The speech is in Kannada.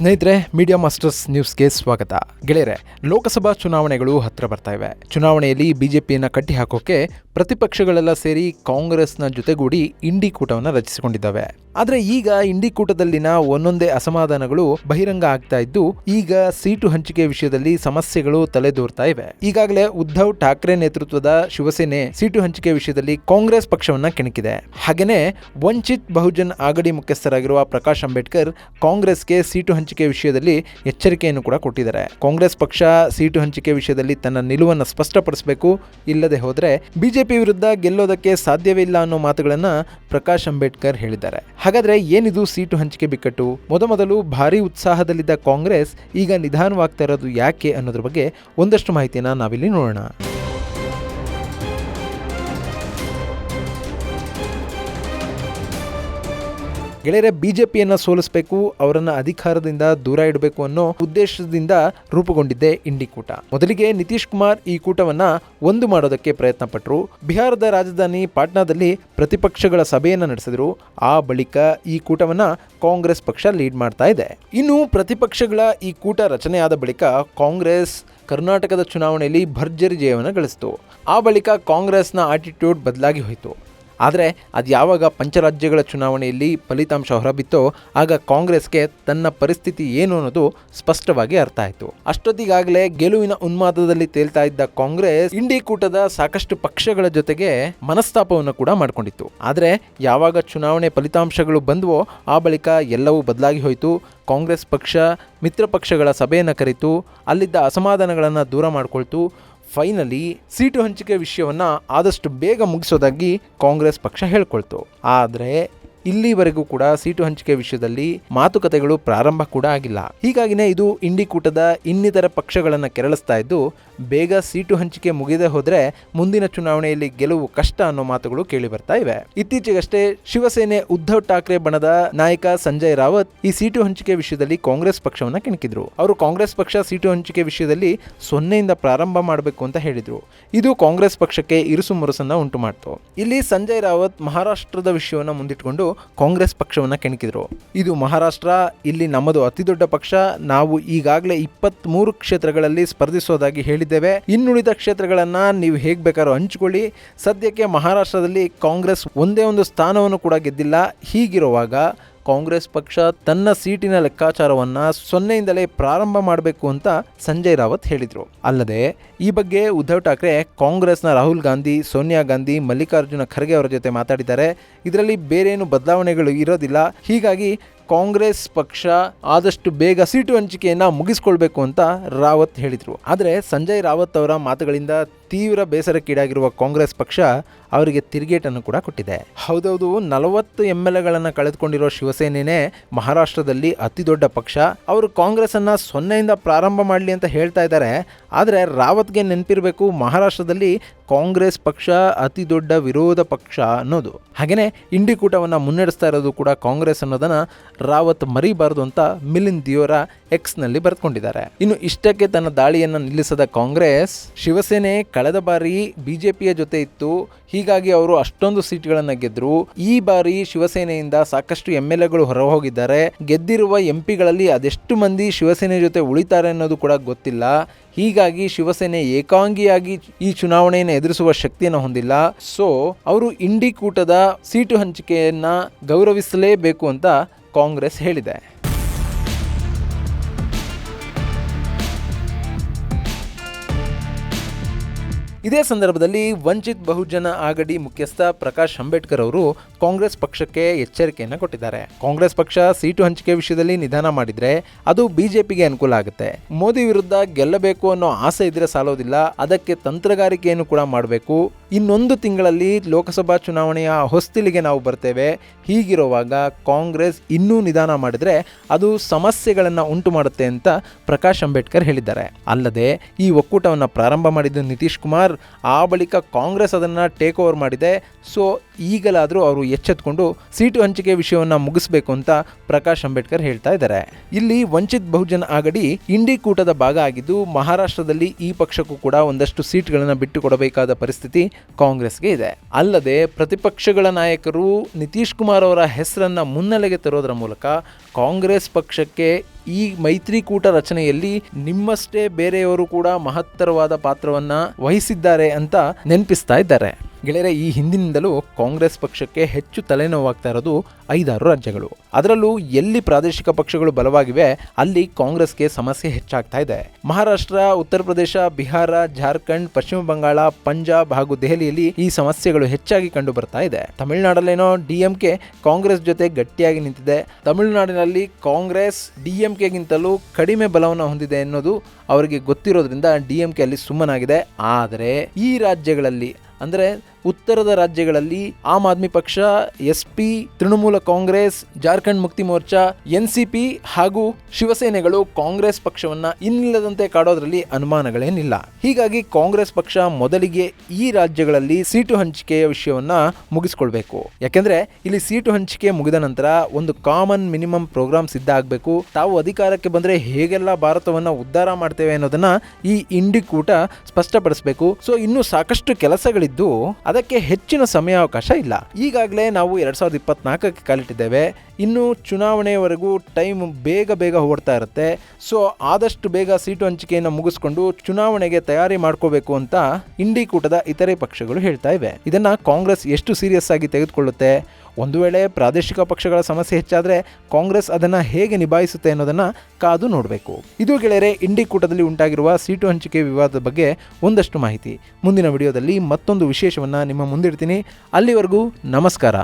ಸ್ನೇಹಿತರೆ, ಮೀಡಿಯಾ ಮಾಸ್ಟರ್ಸ್ ನ್ಯೂಸ್ಗೆ ಸ್ವಾಗತ. ಗೆಳೆಯರೆ, ಲೋಕಸಭಾ ಚುನಾವಣೆಗಳು ಹತ್ರ ಬರ್ತಾ ಇವೆ. ಚುನಾವಣೆಯಲ್ಲಿ ಬಿಜೆಪಿಯನ್ನು ಕಟ್ಟಿ ಹಾಕೋಕೆ ಪ್ರತಿಪಕ್ಷಗಳೆಲ್ಲ ಸೇರಿ ಕಾಂಗ್ರೆಸ್ನ ಜೊತೆಗೂಡಿ ಇಂಡಿ ಕೂಟವನ್ನು ರಚಿಸಿಕೊಂಡಿದ್ದಾವೆ. ಆದರೆ ಈಗ ಇಂಡಿ ಕೂಟದಲ್ಲಿನ ಒಂದೊಂದೇ ಅಸಮಾಧಾನಗಳು ಬಹಿರಂಗ ಆಗ್ತಾ ಇದ್ದು, ಈಗ ಸೀಟು ಹಂಚಿಕೆ ವಿಷಯದಲ್ಲಿ ಸಮಸ್ಯೆಗಳು ತಲೆದೋರ್ತಾ ಇವೆ. ಈಗಾಗಲೇ ಉದ್ಧವ್ ಠಾಕ್ರೆ ನೇತೃತ್ವದ ಶಿವಸೇನೆ ಸೀಟು ಹಂಚಿಕೆ ವಿಷಯದಲ್ಲಿ ಕಾಂಗ್ರೆಸ್ ಪಕ್ಷವನ್ನ ಕೆಣಕಿದೆ. ಹಾಗೆಯೇ ವಂಚಿತ್ ಬಹುಜನ್ ಆಗಡಿ ಮುಖ್ಯಸ್ಥರಾಗಿರುವ ಪ್ರಕಾಶ್ ಅಂಬೇಡ್ಕರ್ ಕಾಂಗ್ರೆಸ್ಗೆ ಸೀಟು ಹಂಚಿಕೆ ವಿಷಯದಲ್ಲಿ ಎಚ್ಚರಿಕೆಯನ್ನು ಕೂಡ ಕೊಟ್ಟಿದ್ದಾರೆ. ಕಾಂಗ್ರೆಸ್ ಪಕ್ಷ ಸೀಟು ಹಂಚಿಕೆ ವಿಷಯದಲ್ಲಿ ತನ್ನ ನಿಲುವನ್ನು ಸ್ಪಷ್ಟಪಡಿಸಬೇಕು, ಇಲ್ಲದೆ ಹೋದರೆ ಬಿಜೆಪಿ ವಿರುದ್ಧ ಗೆಲ್ಲೋದಕ್ಕೆ ಸಾಧ್ಯವೇ ಇಲ್ಲ ಅನ್ನೋ ಮಾತುಗಳನ್ನ ಪ್ರಕಾಶ್ ಅಂಬೇಡ್ಕರ್ ಹೇಳಿದ್ದಾರೆ. ಹಾಗಾದ್ರೆ ಏನಿದು ಸೀಟು ಹಂಚಿಕೆ ಬಿಕ್ಕಟ್ಟು? ಮೊದಲು ಭಾರಿ ಉತ್ಸಾಹದಲ್ಲಿದ್ದ ಕಾಂಗ್ರೆಸ್ ಈಗ ನಿಧಾನವಾಗ್ತಾ ಇರೋದು ಯಾಕೆ ಅನ್ನೋದ್ರ ಬಗ್ಗೆ ಒಂದಷ್ಟು ಮಾಹಿತಿಯನ್ನ ನಾವಿಲ್ಲಿ ನೋಡೋಣ. ಗೆಳೆಯರೆ, ಬಿಜೆಪಿಯನ್ನು ಸೋಲಿಸಬೇಕು, ಅವರನ್ನು ಅಧಿಕಾರದಿಂದ ದೂರ ಇಡಬೇಕು ಅನ್ನೋ ಉದ್ದೇಶದಿಂದ ರೂಪುಗೊಂಡಿದ್ದೆ ಇಂಡಿ ಕೂಟ. ಮೊದಲಿಗೆ ನಿತೀಶ್ ಕುಮಾರ್ ಈ ಕೂಟವನ್ನ ಒಂದು ಮಾಡೋದಕ್ಕೆ ಪ್ರಯತ್ನ ಪಟ್ಟರು. ಬಿಹಾರದ ರಾಜಧಾನಿ ಪಾಟ್ನಾದಲ್ಲಿ ಪ್ರತಿಪಕ್ಷಗಳ ಸಭೆಯನ್ನು ನಡೆಸಿದ್ರು. ಆ ಬಳಿಕ ಈ ಕೂಟವನ್ನ ಕಾಂಗ್ರೆಸ್ ಪಕ್ಷ ಲೀಡ್ ಮಾಡ್ತಾ ಇದೆ. ಇನ್ನು ಪ್ರತಿಪಕ್ಷಗಳ ಈ ಕೂಟ ರಚನೆಯಾದ ಬಳಿಕ ಕಾಂಗ್ರೆಸ್ ಕರ್ನಾಟಕದ ಚುನಾವಣೆಯಲ್ಲಿ ಭರ್ಜರಿ ಜಯವನ್ನು ಗಳಿಸಿತು. ಆ ಬಳಿಕ ಕಾಂಗ್ರೆಸ್ನ ಆಟಿಟ್ಯೂಡ್ ಬದಲಾಗಿ ಹೋಯಿತು. ಆದರೆ ಅದು ಯಾವಾಗ ಪಂಚರಾಜ್ಯಗಳ ಚುನಾವಣೆಯಲ್ಲಿ ಫಲಿತಾಂಶ ಹೊರಬಿತ್ತೋ ಆಗ ಕಾಂಗ್ರೆಸ್ಗೆ ತನ್ನ ಪರಿಸ್ಥಿತಿ ಏನು ಅನ್ನೋದು ಸ್ಪಷ್ಟವಾಗಿ ಅರ್ಥ ಆಯಿತು. ಅಷ್ಟೊತ್ತಿಗಾಗಲೇ ಗೆಲುವಿನ ಉನ್ಮಾದದಲ್ಲಿ ತೇಲ್ತಾ ಇದ್ದ ಕಾಂಗ್ರೆಸ್ ಇಂಡಿ ಕೂಟದ ಸಾಕಷ್ಟು ಪಕ್ಷಗಳ ಜೊತೆಗೆ ಮನಸ್ತಾಪವನ್ನು ಕೂಡ ಮಾಡಿಕೊಂಡಿತ್ತು. ಆದರೆ ಯಾವಾಗ ಚುನಾವಣೆ ಫಲಿತಾಂಶಗಳು ಬಂದವೋ ಆ ಬಳಿಕ ಎಲ್ಲವೂ ಬದಲಾಗಿ ಹೋಯಿತು. ಕಾಂಗ್ರೆಸ್ ಪಕ್ಷ ಮಿತ್ರ ಪಕ್ಷಗಳ ಸಭೆಯನ್ನು ಕರೆಯಿತು, ಅಲ್ಲಿದ್ದ ಅಸಮಾಧಾನಗಳನ್ನು ದೂರ ಮಾಡಿಕೊಳ್ತು. ಫೈನಲಿ ಸೀಟು ಹಂಚಿಕೆ ವಿಷಯವನ್ನು ಆದಷ್ಟು ಬೇಗ ಮುಗಿಸೋದಾಗಿ ಕಾಂಗ್ರೆಸ್ ಪಕ್ಷ ಹೇಳ್ಕೊಳ್ತು. ಆದರೆ ಇಲ್ಲಿವರೆಗೂ ಕೂಡ ಸೀಟು ಹಂಚಿಕೆ ವಿಷಯದಲ್ಲಿ ಮಾತುಕತೆಗಳು ಪ್ರಾರಂಭ ಕೂಡ ಆಗಿಲ್ಲ. ಹೀಗಾಗಿನೇ ಇದು ಇಂಡಿ ಕೂಟದ ಇನ್ನಿತರ ಪಕ್ಷಗಳನ್ನು ಕೆರಳಿಸ್ತಾ ಇದ್ದು, ಬೇಗ ಸೀಟು ಹಂಚಿಕೆ ಮುಗಿದೇ ಹೋದರೆ ಮುಂದಿನ ಚುನಾವಣೆಯಲ್ಲಿ ಗೆಲುವು ಕಷ್ಟ ಅನ್ನೋ ಮಾತುಗಳು ಕೇಳಿ ಬರ್ತಾ ಇವೆ. ಇತ್ತೀಚೆಗಷ್ಟೇ ಶಿವಸೇನೆ ಉದ್ಧವ್ ಠಾಕ್ರೆ ಬಣದ ನಾಯಕ ಸಂಜಯ್ ರಾವತ್ ಈ ಸೀಟು ಹಂಚಿಕೆ ವಿಷಯದಲ್ಲಿ ಕಾಂಗ್ರೆಸ್ ಪಕ್ಷವನ್ನ ಕೆಣಕಿದ್ರು. ಅವರು ಕಾಂಗ್ರೆಸ್ ಪಕ್ಷ ಸೀಟು ಹಂಚಿಕೆ ವಿಷಯದಲ್ಲಿ 0ಯಿಂದ ಪ್ರಾರಂಭ ಮಾಡಬೇಕು ಅಂತ ಹೇಳಿದ್ರು. ಇದು ಕಾಂಗ್ರೆಸ್ ಪಕ್ಷಕ್ಕೆ ಇರುಸು ಮುರುಸನ್ನ ಉಂಟು ಮಾಡ್ತು. ಇಲ್ಲಿ ಸಂಜಯ್ ರಾವತ್ ಮಹಾರಾಷ್ಟ್ರದ ವಿಷಯವನ್ನ ಮುಂದಿಟ್ಟುಕೊಂಡು ಕಾಂಗ್ರೆಸ್ ಪಕ್ಷವನ್ನ ಕೆಣಕಿದ್ರು. ಇದು ಮಹಾರಾಷ್ಟ್ರ, ಇಲ್ಲಿ ನಮ್ಮದು ಅತಿ ದೊಡ್ಡ ಪಕ್ಷ, ನಾವು ಈಗಾಗಲೇ 23 ಕ್ಷೇತ್ರಗಳಲ್ಲಿ ಸ್ಪರ್ಧಿಸೋದಾಗಿ ಹೇಳಿದ್ದೇವೆ, ಇನ್ನುಳಿದ ಕ್ಷೇತ್ರಗಳನ್ನ ನೀವು ಹೇಗೆ ಬೇಕಾದ್ರೂ ಹಂಚಿಕೊಳ್ಳಿ. ಸದ್ಯಕ್ಕೆ ಮಹಾರಾಷ್ಟ್ರದಲ್ಲಿ ಕಾಂಗ್ರೆಸ್ ಒಂದೇ ಒಂದು ಸ್ಥಾನವನ್ನು ಕೂಡ ಗೆದ್ದಿಲ್ಲ. ಹೀಗಿರುವಾಗ ಕಾಂಗ್ರೆಸ್ ಪಕ್ಷ ತನ್ನ ಸೀಟಿನ ಲೆಕ್ಕಾಚಾರವನ್ನ 0ಯಿಂದಲೇ ಪ್ರಾರಂಭ ಮಾಡಬೇಕು ಅಂತ ಸಂಜಯ್ ರಾವತ್ ಹೇಳಿದರು. ಅಲ್ಲದೆ ಈ ಬಗ್ಗೆ ಉದ್ಧವ್ ಠಾಕ್ರೆ ಕಾಂಗ್ರೆಸ್ನ ರಾಹುಲ್ ಗಾಂಧಿ, ಸೋನಿಯಾ ಗಾಂಧಿ, ಮಲ್ಲಿಕಾರ್ಜುನ ಖರ್ಗೆ ಅವರ ಜೊತೆ ಮಾತಾಡಿದ್ದಾರೆ. ಇದರಲ್ಲಿ ಬೇರೇನು ಬದಲಾವಣೆಗಳು ಇರೋದಿಲ್ಲ. ಹೀಗಾಗಿ ಕಾಂಗ್ರೆಸ್ ಪಕ್ಷ ಆದಷ್ಟು ಬೇಗ ಸೀಟು ಹಂಚಿಕೆಯನ್ನು ಮುಗಿಸ್ಕೊಳ್ಬೇಕು ಅಂತ ರಾವತ್ ಹೇಳಿದರು. ಆದರೆ ಸಂಜಯ್ ರಾವತ್ ಅವರ ಮಾತುಗಳಿಂದ ತೀವ್ರ ಬೇಸರಕ್ಕೀಡಾಗಿರುವ ಕಾಂಗ್ರೆಸ್ ಪಕ್ಷ ಅವರಿಗೆ ತಿರುಗೇಟನ್ನು ಕೂಡ ಕೊಟ್ಟಿದೆ. ಹೌದೌದು, 40 MLAಗಳನ್ನು ಕಳೆದುಕೊಂಡಿರೋ ಶಿವಸೇನೆನೇ ಮಹಾರಾಷ್ಟ್ರದಲ್ಲಿ ಅತಿ ದೊಡ್ಡ ಪಕ್ಷ. ಅವರು ಕಾಂಗ್ರೆಸ್ ಅನ್ನ 0ಯಿಂದ ಪ್ರಾರಂಭ ಮಾಡಲಿ ಅಂತ ಹೇಳ್ತಾ ಇದ್ದಾರೆ. ಆದರೆ ರಾವತ್ಗೆ ನೆನಪಿರಬೇಕು, ಮಹಾರಾಷ್ಟ್ರದಲ್ಲಿ ಕಾಂಗ್ರೆಸ್ ಪಕ್ಷ ಅತಿ ದೊಡ್ಡ ವಿರೋಧ ಪಕ್ಷ ಅನ್ನೋದು. ಹಾಗೆಯೇ ಇಂಡಿ ಕೂಟವನ್ನು ಮುನ್ನಡೆಸ್ತಾ ಇರೋದು ಕೂಡ ಕಾಂಗ್ರೆಸ್ ಅನ್ನೋದನ್ನ ರಾವತ್ ಮರಿಬಾರದು ಅಂತ ಮಿಲಿಂದ್ ದಿಯೋರಾ ಎಕ್ಸ್ನಲ್ಲಿ ಬರೆದುಕೊಂಡಿದ್ದಾರೆ. ಇನ್ನು ಇಷ್ಟಕ್ಕೆ ತನ್ನ ದಾಳಿಯನ್ನು ನಿಲ್ಲಿಸದ ಕಾಂಗ್ರೆಸ್, ಶಿವಸೇನೆ ಕಳೆದ ಬಾರಿ ಬಿಜೆಪಿಯ ಜೊತೆ ಇತ್ತು, ಹೀಗಾಗಿ ಅವರು ಅಷ್ಟೊಂದು ಸೀಟ್ಗಳನ್ನು ಗೆದ್ರು. ಈ ಬಾರಿ ಶಿವಸೇನೆಯಿಂದ ಸಾಕಷ್ಟು MLAಗಳು ಹೊರಹೋಗಿದ್ದಾರೆ. ಗೆದ್ದಿರುವ ಎಂಪಿಗಳಲ್ಲಿ ಅದೆಷ್ಟು ಮಂದಿ ಶಿವಸೇನೆ ಜೊತೆ ಉಳಿತಾರೆ ಅನ್ನೋದು ಕೂಡ ಗೊತ್ತಿಲ್ಲ. ಹೀಗಾಗಿ ಶಿವಸೇನೆ ಏಕಾಂಗಿಯಾಗಿ ಈ ಚುನಾವಣೆಯನ್ನು ಎದುರಿಸುವ ಶಕ್ತಿಯನ್ನು ಹೊಂದಿಲ್ಲ. ಸೊ ಅವರು ಇಂಡಿ ಕೂಟದ ಸೀಟು ಹಂಚಿಕೆಯನ್ನ ಗೌರವಿಸಲೇಬೇಕು ಅಂತ ಕಾಂಗ್ರೆಸ್ ಹೇಳಿದೆ. ಇದೇ ಸಂದರ್ಭದಲ್ಲಿ ವಂಚಿತ್ ಬಹುಜನ ಆಗಡಿ ಮುಖ್ಯಸ್ಥ ಪ್ರಕಾಶ್ ಅಂಬೇಡ್ಕರ್ ಅವರು ಕಾಂಗ್ರೆಸ್ ಪಕ್ಷಕ್ಕೆ ಎಚ್ಚರಿಕೆಯನ್ನು ಕೊಟ್ಟಿದ್ದಾರೆ. ಕಾಂಗ್ರೆಸ್ ಪಕ್ಷ ಸೀಟು ಹಂಚಿಕೆ ವಿಷಯದಲ್ಲಿ ನಿಧಾನ ಮಾಡಿದ್ರೆ ಅದು ಬಿಜೆಪಿಗೆ ಅನುಕೂಲ ಆಗುತ್ತೆ. ಮೋದಿ ವಿರುದ್ಧ ಗೆಲ್ಲಬೇಕು ಅನ್ನೋ ಆಸೆ ಇದ್ರೆ ಸಾಲೋದಿಲ್ಲ, ಅದಕ್ಕೆ ತಂತ್ರಗಾರಿಕೆಯನ್ನು ಕೂಡ ಮಾಡಬೇಕು. ಇನ್ನೊಂದು ತಿಂಗಳಲ್ಲಿ ಲೋಕಸಭಾ ಚುನಾವಣೆಯ ಹೊಸ್ತಿಲಿಗೆ ನಾವು ಬರ್ತೇವೆ. ಹೀಗಿರುವಾಗ ಕಾಂಗ್ರೆಸ್ ಇನ್ನೂ ನಿಧಾನ ಮಾಡಿದ್ರೆ ಅದು ಸಮಸ್ಯೆಗಳನ್ನು ಉಂಟು ಮಾಡುತ್ತೆ ಅಂತ ಪ್ರಕಾಶ್ ಅಂಬೇಡ್ಕರ್ ಹೇಳಿದ್ದಾರೆ. ಅಲ್ಲದೆ ಈ ಒಕ್ಕೂಟವನ್ನು ಪ್ರಾರಂಭ ಮಾಡಿದ್ದು ನಿತೀಶ್ ಕುಮಾರ್, ಆ ಬಳಿಕ ಕಾಂಗ್ರೆಸ್ ಅದನ್ನು ಟೇಕ್ ಓವರ್ ಮಾಡಿದೆ. ಸೊ ಈಗಲಾದರೂ ಅವರು ಎಚ್ಚೆತ್ತುಕೊಂಡು ಸೀಟು ಹಂಚಿಕೆ ವಿಷಯವನ್ನು ಮುಗಿಸಬೇಕು ಅಂತ ಪ್ರಕಾಶ್ ಅಂಬೇಡ್ಕರ್ ಹೇಳ್ತಾ ಇದ್ದಾರೆ. ಇಲ್ಲಿ ವಂಚಿತ್ ಬಹುಜನ್ ಆಗಡಿ ಇಂಡಿ ಕೂಟದ ಭಾಗ ಆಗಿದ್ದು, ಮಹಾರಾಷ್ಟ್ರದಲ್ಲಿ ಈ ಪಕ್ಷಕ್ಕೂ ಕೂಡ ಒಂದಷ್ಟು ಸೀಟ್ಗಳನ್ನು ಬಿಟ್ಟು ಕೊಡಬೇಕಾದ ಪರಿಸ್ಥಿತಿ ಕಾಂಗ್ರೆಸ್ಗೆ ಇದೆ. ಅಲ್ಲದೆ ಪ್ರತಿಪಕ್ಷಗಳ ನಾಯಕರು ನಿತೀಶ್ ಕುಮಾರ್ ಅವರ ಹೆಸರನ್ನ ಮುನ್ನೆಲೆಗೆ ತರೋದರ ಮೂಲಕ ಕಾಂಗ್ರೆಸ್ ಪಕ್ಷಕ್ಕೆ ಈ ಮೈತ್ರಿಕೂಟ ರಚನೆಯಲ್ಲಿ ನಿಮ್ಮಷ್ಟೇ ಬೇರೆಯವರು ಕೂಡ ಮಹತ್ತರವಾದ ಪಾತ್ರವನ್ನ ವಹಿಸಿದ್ದಾರೆ ಅಂತ ನೆನಪಿಸ್ತಾ ಇದ್ದಾರೆ. ಗೆಳೆಯರೆ, ಈ ಹಿಂದಿನಿಂದಲೂ ಕಾಂಗ್ರೆಸ್ ಪಕ್ಷಕ್ಕೆ ಹೆಚ್ಚು ತಲೆನೋವಾಗ್ತಾ ಇರೋದು 5-6 ರಾಜ್ಯಗಳು. ಅದರಲ್ಲೂ ಎಲ್ಲಿ ಪ್ರಾದೇಶಿಕ ಪಕ್ಷಗಳು ಬಲವಾಗಿವೆ ಅಲ್ಲಿ ಕಾಂಗ್ರೆಸ್ಗೆ ಸಮಸ್ಯೆ ಹೆಚ್ಚಾಗ್ತಾ ಇದೆ. ಮಹಾರಾಷ್ಟ್ರ, ಉತ್ತರ ಪ್ರದೇಶ, ಬಿಹಾರ, ಜಾರ್ಖಂಡ್, ಪಶ್ಚಿಮ ಬಂಗಾಳ, ಪಂಜಾಬ್ ಹಾಗೂ ದೆಹಲಿಯಲ್ಲಿ ಈ ಸಮಸ್ಯೆಗಳು ಹೆಚ್ಚಾಗಿ ಕಂಡು ಬರ್ತಾ ಇದೆ. ತಮಿಳುನಾಡಲ್ಲೇನೋ ಡಿಎಂಕೆ ಕಾಂಗ್ರೆಸ್ ಜೊತೆ ಗಟ್ಟಿಯಾಗಿ ನಿಂತಿದೆ. ತಮಿಳುನಾಡಿನಲ್ಲಿ ಕಾಂಗ್ರೆಸ್ ಡಿಎಂಕೆಗಿಂತಲೂ ಕಡಿಮೆ ಬಲವನ್ನು ಹೊಂದಿದೆ ಅನ್ನೋದು ಅವರಿಗೆ ಗೊತ್ತಿರೋದ್ರಿಂದ ಡಿಎಂಕೆ ಅಲ್ಲಿ ಸುಮ್ಮನಾಗಿದೆ. ಆದರೆ ಈ ರಾಜ್ಯಗಳಲ್ಲಿ ಅಂದರೆ ಉತ್ತರದ ರಾಜ್ಯಗಳಲ್ಲಿ ಆಮ್ ಆದ್ಮಿ ಪಕ್ಷ, ಎಸ್ಪಿ, ತೃಣಮೂಲ ಕಾಂಗ್ರೆಸ್, ಜಾರ್ಖಂಡ್ ಮುಕ್ತಿ ಮೋರ್ಚಾ, ಎನ್ಸಿಪಿ ಹಾಗೂ ಶಿವಸೇನೆಗಳು ಕಾಂಗ್ರೆಸ್ ಪಕ್ಷವನ್ನ ಇನ್ನಿಲ್ಲದಂತೆ ಕಾಡೋದ್ರಲ್ಲಿ ಅನುಮಾನಗಳೇನಿಲ್ಲ. ಹೀಗಾಗಿ ಕಾಂಗ್ರೆಸ್ ಪಕ್ಷ ಮೊದಲಿಗೆ ಈ ರಾಜ್ಯಗಳಲ್ಲಿ ಸೀಟು ಹಂಚಿಕೆಯ ವಿಷಯವನ್ನ ಮುಗಿಸ್ಕೊಳ್ಬೇಕು. ಯಾಕೆಂದ್ರೆ ಇಲ್ಲಿ ಸೀಟು ಹಂಚಿಕೆ ಮುಗಿದ ನಂತರ ಒಂದು ಕಾಮನ್ ಮಿನಿಮಮ್ ಪ್ರೋಗ್ರಾಮ್ ಸಿದ್ಧ ಆಗಬೇಕು. ತಾವು ಅಧಿಕಾರಕ್ಕೆ ಬಂದ್ರೆ ಹೇಗೆಲ್ಲ ಭಾರತವನ್ನ ಉದ್ಧಾರ ಮಾಡ್ತೇವೆ ಅನ್ನೋದನ್ನ ಈ ಇಂಡಿ ಕೂಟ ಸ್ಪಷ್ಟಪಡಿಸಬೇಕು. ಸೊ ಇನ್ನು ಸಾಕಷ್ಟು ಕೆಲಸಗಳಿದ್ದು ಅದಕ್ಕೆ ಹೆಚ್ಚಿನ ಸಮಯಾವಕಾಶ ಇಲ್ಲ. ಈಗಾಗಲೇ ನಾವು 2024ಕ್ಕೆ ಕಾಲಿಟ್ಟಿದ್ದೇವೆ. ಇನ್ನು ಚುನಾವಣೆಯವರೆಗೂ ಟೈಮ್ ಬೇಗ ಓಡ್ತಾ ಇರುತ್ತೆ. ಸೊ ಆದಷ್ಟು ಬೇಗ ಸೀಟು ಹಂಚಿಕೆಯನ್ನು ಮುಗಿಸ್ಕೊಂಡು ಚುನಾವಣೆಗೆ ತಯಾರಿ ಮಾಡ್ಕೋಬೇಕು ಅಂತ ಇಂಡಿ ಕೂಟದ ಇತರೆ ಪಕ್ಷಗಳು ಹೇಳ್ತಾ ಇವೆ. ಇದನ್ನ ಕಾಂಗ್ರೆಸ್ ಎಷ್ಟು ಸೀರಿಯಸ್ ಆಗಿ ತೆಗೆದುಕೊಳ್ಳುತ್ತೆ, ಒಂದು ವೇಳೆ ಪ್ರಾದೇಶಿಕ ಪಕ್ಷಗಳ ಸಮಸ್ಯೆ ಹೆಚ್ಚಾದರೆ ಕಾಂಗ್ರೆಸ್ ಅದನ್ನು ಹೇಗೆ ನಿಭಾಯಿಸುತ್ತೆ ಅನ್ನೋದನ್ನು ಕಾದು ನೋಡಬೇಕು. ಇದು ಗೆಳೆಯರೆ ಇಂಡಿ ಕೂಟದಲ್ಲಿ ಉಂಟಾಗಿರುವ ಸೀಟು ಹಂಚಿಕೆ ವಿವಾದದ ಬಗ್ಗೆ ಒಂದಷ್ಟು ಮಾಹಿತಿ. ಮುಂದಿನ ವಿಡಿಯೋದಲ್ಲಿ ಮತ್ತೊಂದು ವಿಶೇಷವನ್ನು ನಿಮ್ಮ ಮುಂದಿಡ್ತೀನಿ. ಅಲ್ಲಿವರೆಗೂ ನಮಸ್ಕಾರ.